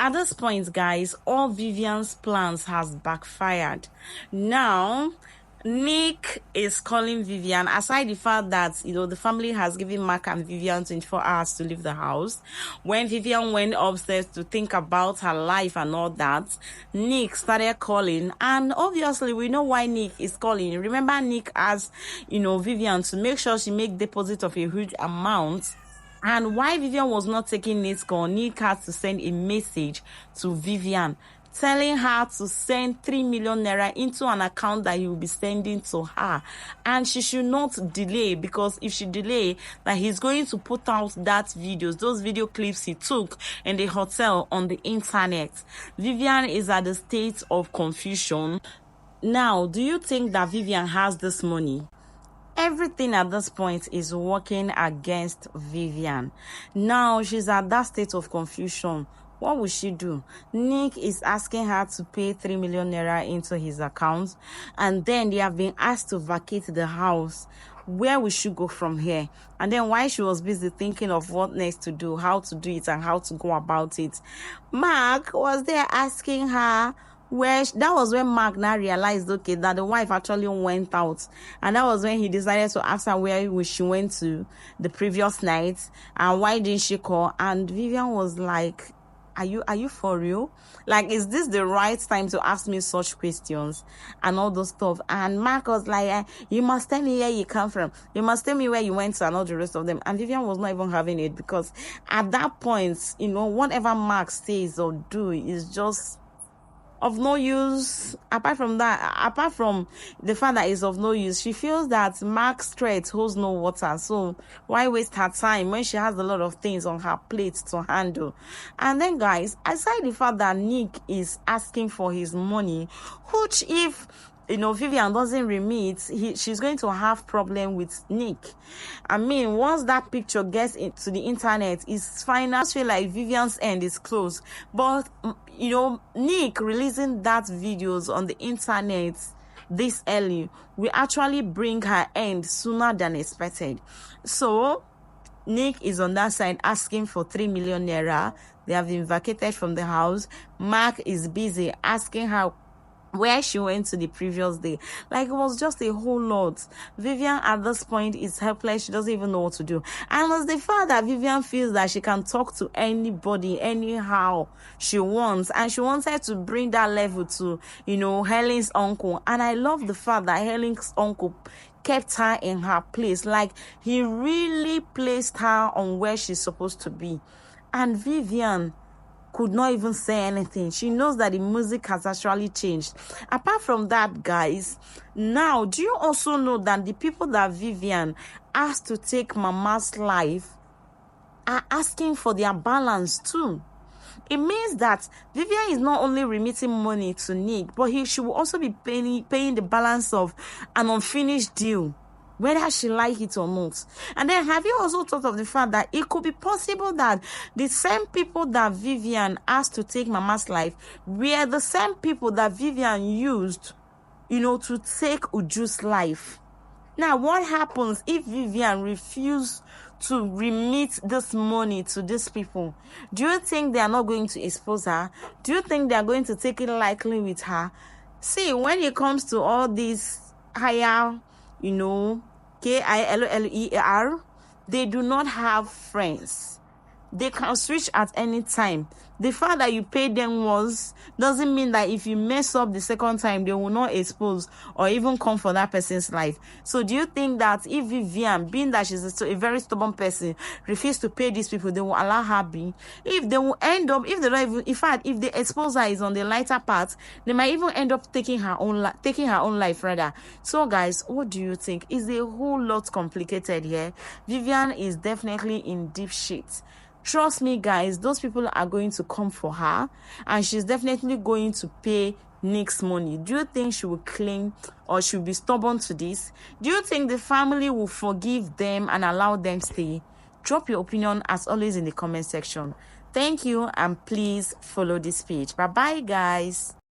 at this point, guys, all Vivian's plans has backfired. Now, Nick is calling Vivian. Aside the fact that the family has given Mark and Vivian 24 hours to leave the house, when Vivian went upstairs to think about her life and all that, Nick started calling, and obviously we know why Nick is calling. Remember, Nick asked Vivian to make sure she make deposit of a huge amount. And why Vivian was not taking Nick's call, Nick had to send a message to Vivian telling her to send 3 million naira into an account that he will be sending to her. And she should not delay, because if she delay, that he's going to put out those video clips he took in the hotel on the internet. Vivian is at the state of confusion. Now, do you think that Vivian has this money? Everything at this point is working against Vivian. Now she's at that state of confusion. What will she do? Nick is asking her to pay 3 million naira into his account, and then they have been asked to vacate the house. Where will she go from here? And then while she was busy thinking of what next to do, how to do it, and how to go about it, Mark was there asking her that was when Mark now realized, okay, that the wife actually went out, and that was when he decided to ask her where she went to the previous night and why didn't she call. And Vivian was like, are you for real? Like, is this the right time to ask me such questions and all those stuff? And Mark was like, you must tell me where you come from, you must tell me where you went to, and all the rest of them. And Vivian was not even having it, because at that point, whatever Mark says or do is just of no use. Apart from the fact that it's of no use, she feels that Mark's threat holds no water. So why waste her time when she has a lot of things on her plate to handle? And then, guys, aside the fact that Nick is asking for his money, which if Vivian doesn't remit, she's going to have problem with Nick. I mean, once that picture gets into the internet, it's fine. I feel like Vivian's end is closed. But, Nick releasing that videos on the internet this early will actually bring her end sooner than expected. So, Nick is on that side asking for 3 million naira. They have been vacated from the house. Mark is busy asking her where she went to the previous day. Like, it was just a whole lot. Vivian at this point is helpless. She doesn't even know what to do. And it's the fact that Vivian feels that she can talk to anybody anyhow she wants, and she wanted to bring that level to Helen's uncle. And I love the fact that Helen's uncle kept her in her place. Like, he really placed her on where she's supposed to be. And Vivian could not even say anything. She knows that the music has actually changed. Apart from that, guys, now, do you also know that the people that Vivian asked to take Mama's life are asking for their balance too? It means that Vivian is not only remitting money to Nick, but she will also be paying the balance of an unfinished deal, whether she like it or not. And then, have you also thought of the fact that it could be possible that the same people that Vivian asked to take Mama's life were the same people that Vivian used, to take Uju's life? Now, what happens if Vivian refused to remit this money to these people? Do you think they are not going to expose her? Do you think they are going to take it lightly with her? See, when it comes to all these higher, KILLER, they do not have friends. They can switch at any time. The fact that you pay them once doesn't mean that if you mess up the second time, they will not expose or even come for that person's life. So do you think that if Vivian, being that she's a very stubborn person, refuse to pay these people, they will allow her be? If they will end up, if they don't even, in fact, if the exposure is on the lighter part, they might even end up taking her own life rather. So guys, what do you think? Is a whole lot complicated here. Vivian is definitely in deep shit. Trust me, guys, those people are going to come for her, and she's definitely going to pay Nick's money. Do you think she will claim or she'll be stubborn to this? Do you think the family will forgive them and allow them stay? Drop your opinion as always in the comment section. Thank you, and please follow this page. Bye bye, guys.